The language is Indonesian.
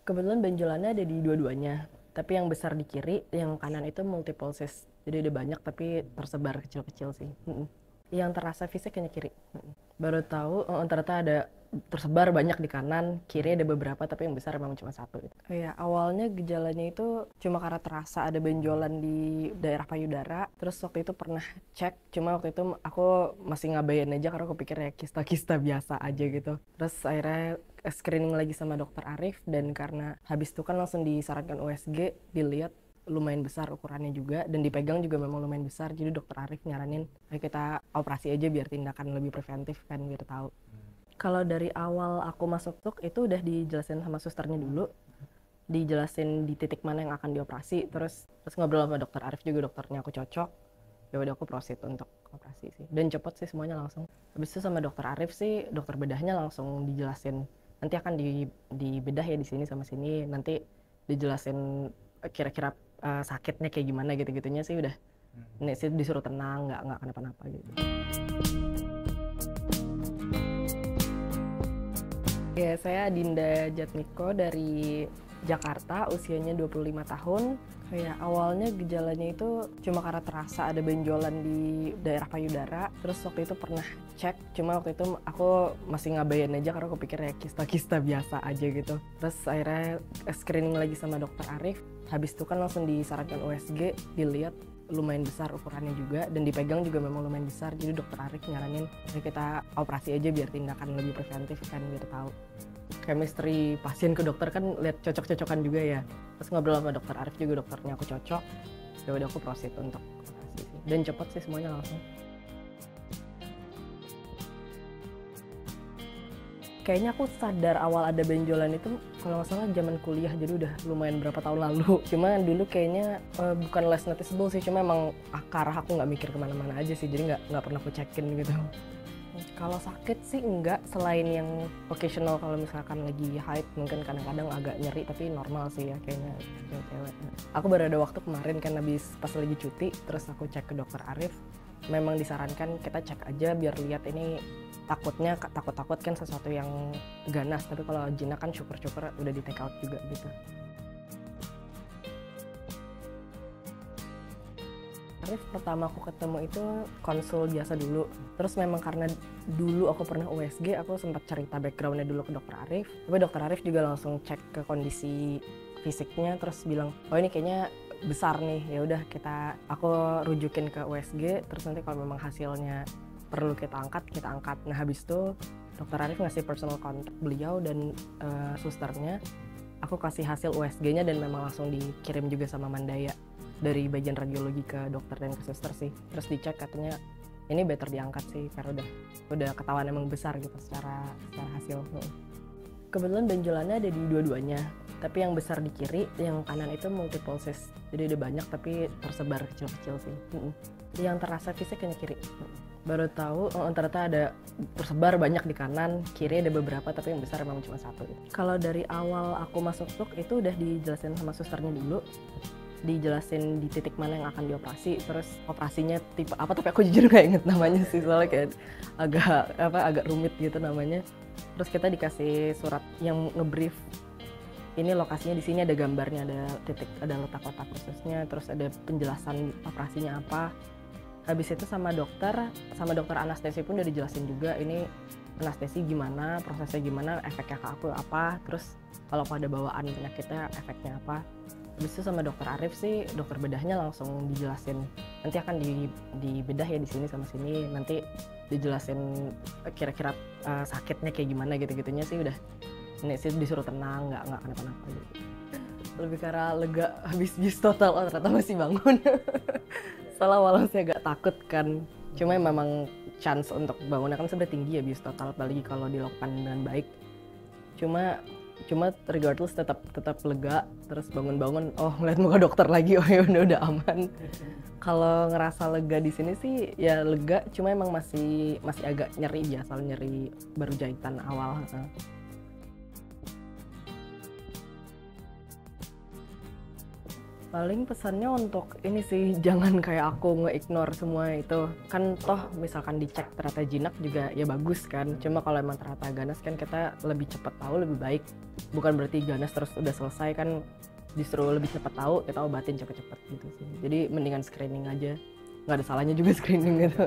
Kebetulan benjolannya ada di dua-duanya, tapi yang besar di kiri, yang kanan itu multiple cyst. Jadi ada banyak tapi tersebar kecil-kecil sih. Yang terasa fisik hanya kiri. Baru tahu, ternyata ada tersebar banyak di kanan, kiri ada beberapa tapi yang besar memang cuma satu. Ya, awalnya gejalanya itu cuma karena terasa ada benjolan di daerah payudara. Terus waktu itu pernah cek, cuma waktu itu aku masih ngabain aja karena aku pikir ya kista-kista biasa aja gitu. Terus akhirnya screening lagi sama dokter Arif, dan karena habis itu kan langsung disarankan USG, dilihat lumayan besar ukurannya juga dan dipegang juga memang lumayan besar, jadi dokter Arif nyaranin ayo kita operasi aja biar tindakan lebih preventif kan, biar tahu. Kalau dari awal aku masuk tuh itu udah dijelasin sama susternya dulu, dijelasin di titik mana yang akan dioperasi, terus ngobrol sama dokter Arif juga, dokternya aku cocok, ya udah aku proceed untuk operasi sih, dan cepet sih semuanya langsung. Habis itu sama dokter Arif sih, dokter bedahnya langsung dijelasin nanti akan dibedah ya di sini sama sini, nanti dijelasin kira-kira sakitnya kayak gimana gitu-gitunya sih udah. Ini sih disuruh tenang, nggak kenapa-napa gitu. Ya, saya Dinda Jatmiko dari Jakarta, usianya 25 tahun. Kayak awalnya gejalanya itu cuma karena terasa ada benjolan di daerah payudara. Terus waktu itu pernah cek, cuma waktu itu aku masih ngabain aja karena aku pikir ya kista-kista biasa aja gitu. Terus akhirnya screening lagi sama dokter Arif. Habis itu kan langsung disarankan USG, dilihat lumayan besar ukurannya juga dan dipegang juga memang lumayan besar, jadi dokter Arif nyaranin ya kita operasi aja biar tindakan lebih preventif kan, biar tahu. Chemistry pasien ke dokter kan lihat cocok-cocokan juga ya. Terus ngobrol sama dokter Arif juga, dokternya aku cocok, ya udah aku proceed untuk operasi sih. Dan cepet sih semuanya langsung. Kayaknya aku sadar awal ada benjolan itu kalau nggak salah zaman kuliah, jadi udah lumayan berapa tahun lalu. Cuma dulu kayaknya bukan less noticeable sih, cuma emang ke arah aku nggak mikir kemana-mana aja sih, jadi nggak pernah aku cekin gitu. Kalau sakit sih enggak, selain yang occasional kalau misalkan lagi haid mungkin kadang-kadang agak nyeri, tapi normal sih ya kayaknya cewek. Aku baru ada waktu kemarin kan habis pas lagi cuti, terus aku cek ke dokter Arif, memang disarankan kita cek aja biar lihat ini takut kan sesuatu yang ganas, tapi kalau jinak kan syukur-syukur udah di take out juga gitu. Arif pertama aku ketemu itu konsul biasa dulu, terus memang karena dulu aku pernah USG, aku sempat cerita backgroundnya dulu ke dokter Arif, tapi dokter Arif juga langsung cek ke kondisi fisiknya, terus bilang oh ini kayaknya besar nih, ya udah aku rujukin ke USG, terus nanti kalau memang hasilnya perlu kita angkat. Nah habis itu dokter Arif ngasih personal contact beliau dan susternya, aku kasih hasil USG-nya dan memang langsung dikirim juga sama Mandaya dari bagian radiologi ke dokter dan ke suster sih. Terus dicek katanya ini better diangkat sih karena udah ketahuan emang besar gitu secara hasil. Kebetulan benjolannya ada di dua-duanya, tapi yang besar di kiri, yang kanan itu multiple cyst. Jadi ada banyak tapi tersebar kecil-kecil sih. Yang terasa fisik hanya kiri. Baru tahu ternyata ada tersebar banyak di kanan, kiri ada beberapa tapi yang besar memang cuma satu. Kalau dari awal aku masuk TUK itu udah dijelasin sama susternya dulu, dijelasin di titik mana yang akan dioperasi, terus operasinya tipe apa, tapi aku jujur nggak inget namanya sih, soalnya kayak agak rumit gitu namanya. Terus kita dikasih surat yang ngebrief ini lokasinya di sini, ada gambarnya, ada titik, ada letak-letak khususnya, terus ada penjelasan operasinya apa. Habis itu sama dokter anestesi pun udah dijelasin juga ini anestesi gimana, prosesnya gimana, efeknya ke aku apa, terus kalau ada bawaan penyakitnya efeknya apa. Habis itu sama dokter Arif sih, dokter bedahnya langsung dijelasin nanti akan dibedah ya di sini sama sini, nanti dijelasin kira-kira sakitnya kayak gimana gitu-gitunya sih udah. Ini sih disuruh tenang, nggak kenapa-napa gitu. Lebih karena lega habis bius total, oh ternyata masih bangun. Setelah walau saya agak takut kan, cuma memang chance untuk bangunnya kan sebenarnya tinggi ya bius total, apalagi kalau dilakukan dengan baik. Cuma regardless tetap lega, terus bangun-bangun oh ngeliat muka dokter lagi, oh ya udah aman. Kalau ngerasa lega di sini sih ya lega, cuma emang masih agak nyeri biasa, nyeri baru jahitan awal. Paling pesannya untuk ini sih, jangan kayak aku nge-ignore semua itu. Kan toh misalkan dicek ternyata jinak juga ya bagus kan. Cuma kalau emang ternyata ganas kan kita lebih cepat tahu lebih baik. Bukan berarti ganas terus udah selesai kan, justru lebih cepat tahu kita obatin cepet-cepet gitu sih. Jadi mendingan screening aja. Nggak ada salahnya juga screening gitu.